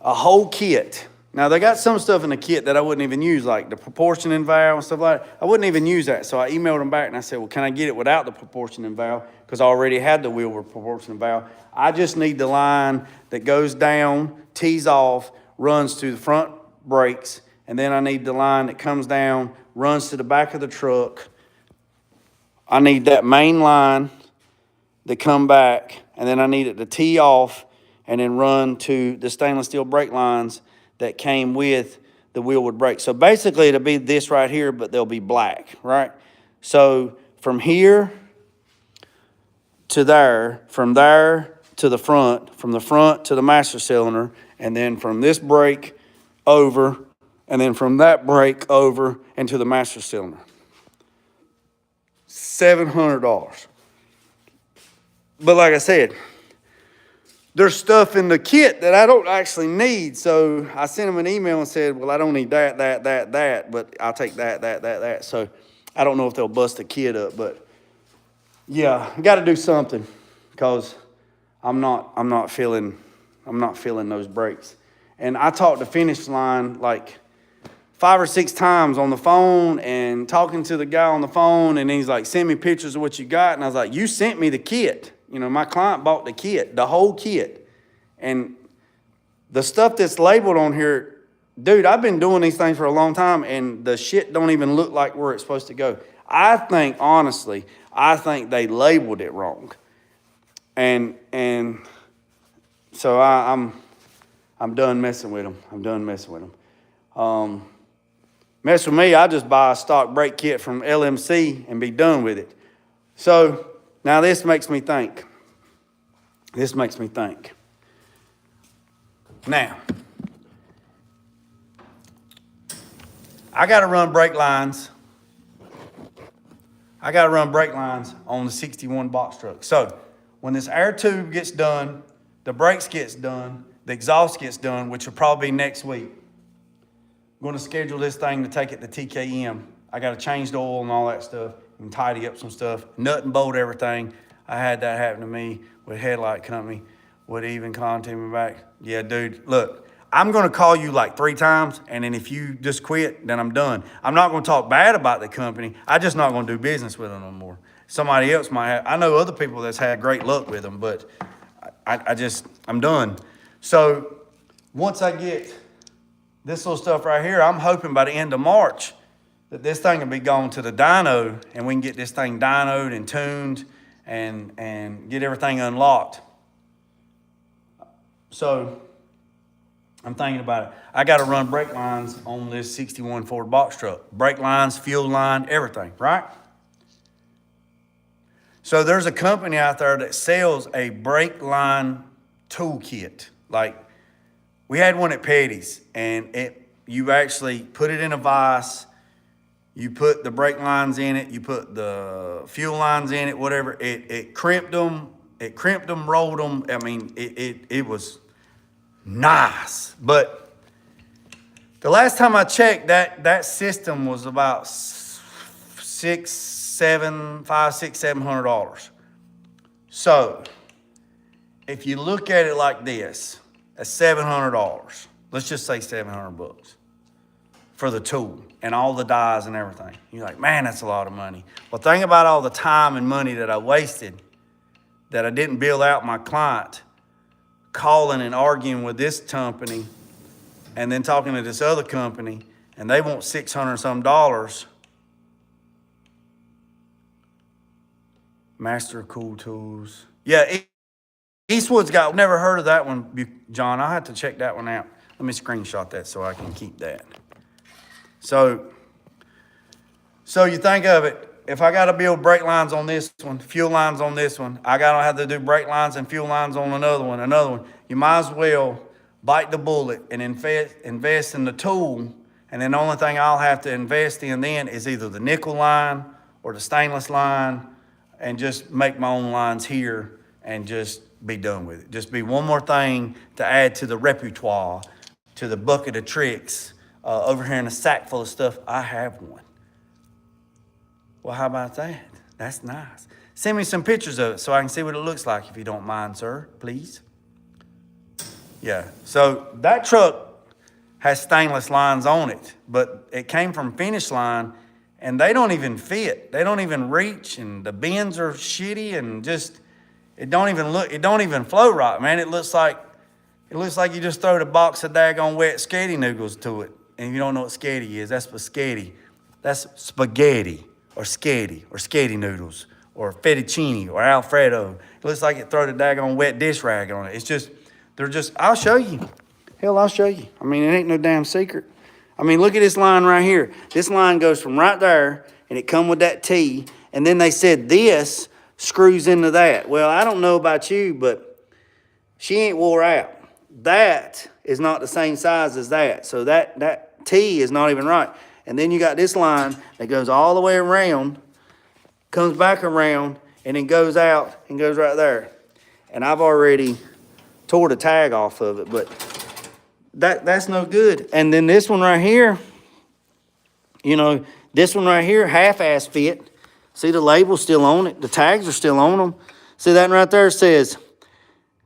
a whole kit. Now they got some stuff in the kit that I wouldn't even use, like the proportioning valve and stuff like that. I wouldn't even use that. So I emailed them back and I said, well, can I get it without the proportioning valve? Because I already had the wheel with proportioning valve. I just need the line that goes down, tees off, runs to the front brakes. And then I need the line that comes down, runs to the back of the truck. I need that main line that come back, and then I need it to tee off and then run to the stainless steel brake lines that came with the wheel with brakes. So basically it'll be this right here, but they'll be black, right? So from here to there, from there to the front, from the front to the master cylinder, and then from this brake over, and then from that brake over into the master cylinder. $700. But like I said, there's stuff in the kit that I don't actually need. So I sent them an email and said, well, I don't need that, but I'll take that. So I don't know if they'll bust the kit up, but yeah, I got to do something because I'm not feeling those brakes. And I talked to Finish Line like 5 or 6 times on the phone and talking to the guy on the phone, and he's like, send me pictures of what you got. And I was like, you sent me the kit. You know, my client bought the kit, the whole kit. And the stuff that's labeled on here, dude, I've been doing these things for a long time, and the shit don't even look like where it's supposed to go. I think, honestly, they labeled it wrong. And so I'm done messing with them. Mess with me, I just buy a stock brake kit from LMC and be done with it. So now this makes me think. Now, I got to run brake lines. On the 61 box truck. So when this air tube gets done, the brakes gets done, the exhaust gets done, which will probably be next week. I'm going to schedule this thing to take it to TKM. I got to change the oil and all that stuff and tidy up some stuff, nut and bolt everything. I had that happen to me with a headlight company. Would even contact me back. Yeah, dude, look, I'm going to call you like 3 times, and then if you just quit, then I'm done. I'm not going to talk bad about the company. I'm just not going to do business with them no more. Somebody else might have. I know other people that's had great luck with them, but I'm done. So once I get this little stuff right here, I'm hoping by the end of March that this thing will be going to the dyno, and we can get this thing dynoed and tuned and get everything unlocked. So I'm thinking about it. I got to run brake lines on this 61 Ford box truck. Brake lines, fuel line, everything, right? So there's a company out there that sells a brake line toolkit. Like, we had one at Petty's, and you actually put it in a vise, you put the brake lines in it, you put the fuel lines in it, whatever. It crimped them, rolled them. I mean, it was nice. But the last time I checked, that system was about $700. So if you look at it like this, that's $700. Let's just say $700 for the tool and all the dies and everything. You're like, man, that's a lot of money. Well, think about all the time and money that I wasted that I didn't bill out my client, calling and arguing with this company and then talking to this other company, and they want $600 some. Master Cool Tools. Yeah, Eastwood's got, never heard of that one, John. I'll have to check that one out. Let me screenshot that so I can keep that. So you think of it, if I got to build brake lines on this one, fuel lines on this one, I got to have to do brake lines and fuel lines on another one. You might as well bite the bullet and invest in the tool, and then the only thing I'll have to invest in then is either the nickel line or the stainless line, and just make my own lines here and just be done with it. Just be one more thing to add to the repertoire, to the bucket of tricks. Over here in a sack full of stuff, I have one. Well, how about that? That's nice. Send me some pictures of it so I can see what it looks like, if you don't mind, sir, please. Yeah, so that truck has stainless lines on it, but it came from Finish Line, and they don't even fit. They don't even reach, and the bends are shitty, and just, it don't even flow right, man. It looks like you just throw a box of daggone wet spaghetti noodles to it. And if you don't know what spaghetti is, that's spaghetti. That's spaghetti or sketty noodles or fettuccine or Alfredo. It looks like it throw the daggone wet dish rag on it. It's just, I'll show you. Hell, I'll show you. I mean, it ain't no damn secret. I mean, look at this line right here. This line goes from right there, and it come with that T, and then they said this screws into that. Well, I don't know about you, but she ain't wore out. That is not the same size as that, so that T is not even right. And then you got this line that goes all the way around, comes back around, and then goes out and goes right there. And I've already tore the tag off of it, but that's no good. And then this one right here, this one right here, half-ass fit. See, the label's still on it. The tags are still on them. See, that right there says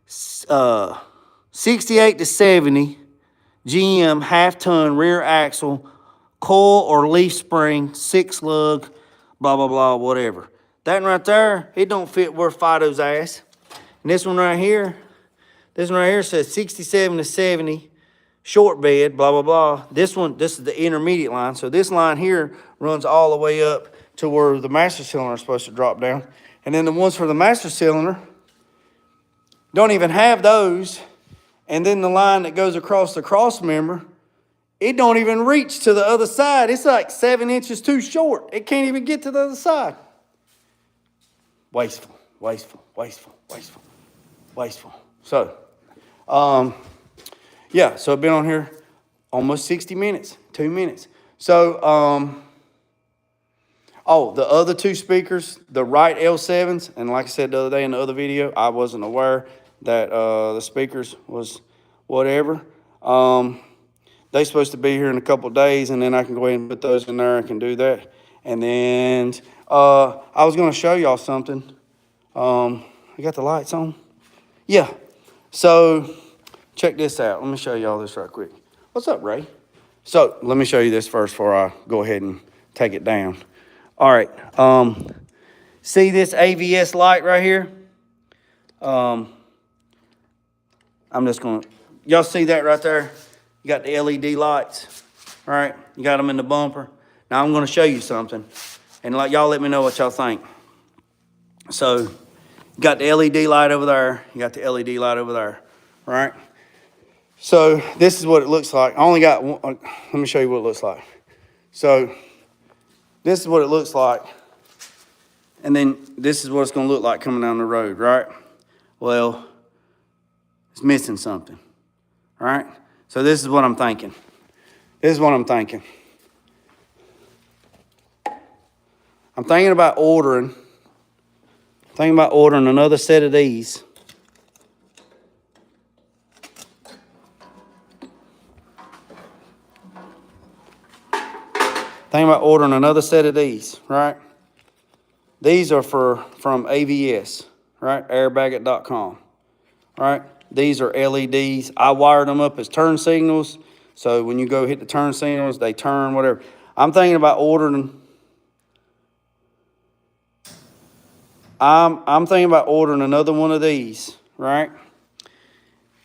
68 to 70 GM half-ton rear axle, coil or leaf spring, 6-lug, blah, blah, blah, whatever. That one right there, it don't fit worth Fido's ass. And this one right here says 67 to 70, short bed, blah, blah, blah. This is the intermediate line. So this line here runs all the way up to where the master cylinder is supposed to drop down. And then the ones for the master cylinder don't even have those. And then the line that goes across the cross member, it don't even reach to the other side. It's like 7 inches too short. It can't even get to the other side. Wasteful, wasteful, wasteful, wasteful, wasteful. So, yeah, so I've been on here almost 60 minutes, 2 minutes. So, the other two speakers, the right L7s, and like I said the other day in the other video, I wasn't aware that the speakers was whatever. They supposed to be here in a couple of days, and then I can go ahead and put those in there. I can do that. And then I was going to show y'all something. You got the lights on? Yeah. So check this out. Let me show y'all this right quick. What's up, Ray? So let me show you this first before I go ahead and take it down. All right. See this AVS light right here? I'm just going to, y'all see that right there? You got the LED lights, all right? You got them in the bumper. Now I'm going to show you something, and y'all let me know what y'all think. So you got the LED light over there. You got the LED light over there, all right? So this is what it looks like. I only got one. Let me show you what it looks like. So this is what it looks like, and then this is what it's going to look like coming down the road, right? Well, it's missing something, all right? So this is what I'm thinking. I'm thinking about ordering another set of these. Thinking about ordering another set of these, right? These are from AVS, right? Airbagit.com, right? These are LEDs. I wired them up as turn signals. So when you go hit the turn signals, they turn, whatever. I'm thinking about ordering I'm thinking about ordering another one of these, right?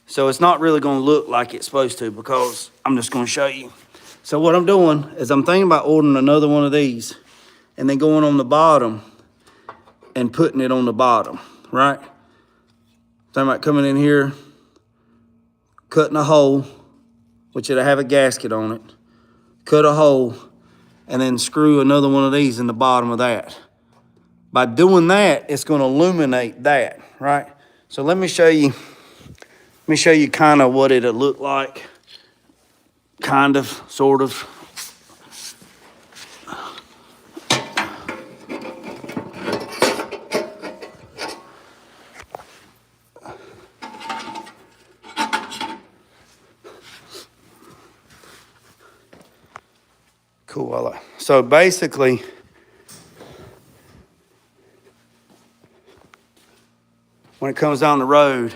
So it's not really gonna look like it's supposed to because I'm just gonna show you. So what I'm doing is I'm thinking about ordering another one of these and then going on the bottom and putting it on the bottom, right? Thinking about coming in here, cutting a hole, which it'll have a gasket on it, cut a hole, and then screw another one of these in the bottom of that. By doing that, it's gonna illuminate that, right? So let me show you kind of what it'll look like. Kind of, sort of. Cool. So basically, when it comes down the road,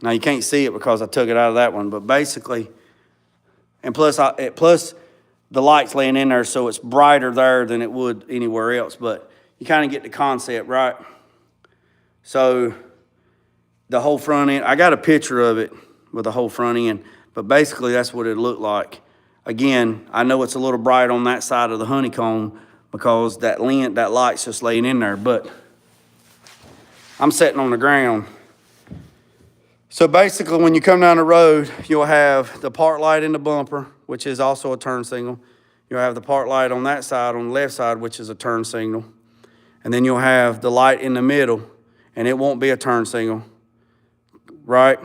now you can't see it because I took it out of that one, but basically, and plus the light's laying in there, so it's brighter there than it would anywhere else, but you kind of get the concept, right? So the whole front end, I got a picture of it with the whole front end, but basically that's what it looked like. Again, I know it's a little bright on that side of the honeycomb because that light's just laying in there, but I'm sitting on the ground. So basically when you come down the road, you'll have the park light in the bumper, which is also a turn signal. You'll have the park light on that side, on the left side, which is a turn signal. And then you'll have the light in the middle, and it won't be a turn signal, right?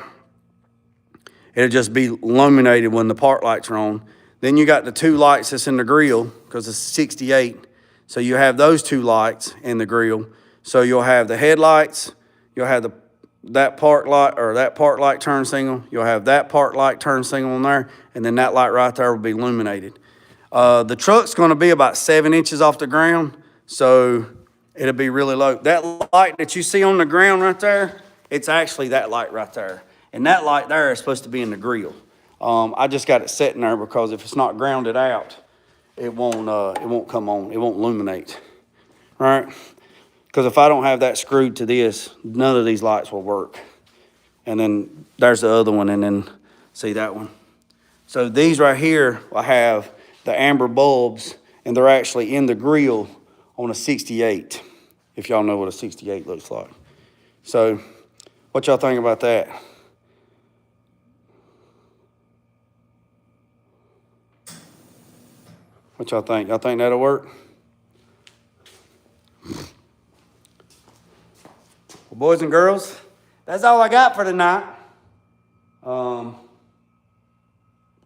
It'll just be illuminated when the park lights are on. Then you got the two lights that's in the grill, because it's 68. So you have those two lights in the grill. So you'll have the headlights, you'll have that park light turn signal, you'll have that park light turn signal on there, and then that light right there will be illuminated. The truck's gonna be about 7 inches off the ground, so it'll be really low. That light that you see on the ground right there, it's actually that light right there. And that light there is supposed to be in the grill. I just got it sitting there because if it's not grounded out, it won't come on, it won't illuminate, right? Because if I don't have that screwed to this, none of these lights will work. And then there's the other one, and then see that one. So these right here will have the amber bulbs, and they're actually in the grill on a 68, if y'all know what a 68 looks like. So what y'all think about that? What y'all think? Y'all think that'll work? Well, boys and girls, that's all I got for tonight. I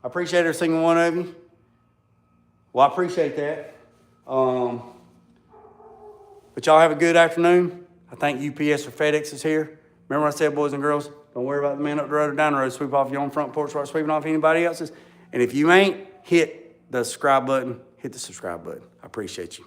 appreciate every single one of you. Well, I appreciate that. But y'all have a good afternoon. I thank UPS or FedEx is here. Remember what I said, boys and girls? Don't worry about the man up the road or down the road. Sweep off your own front porch, start sweeping off anybody else's. And if you ain't, hit the subscribe button. Hit the subscribe button. I appreciate you.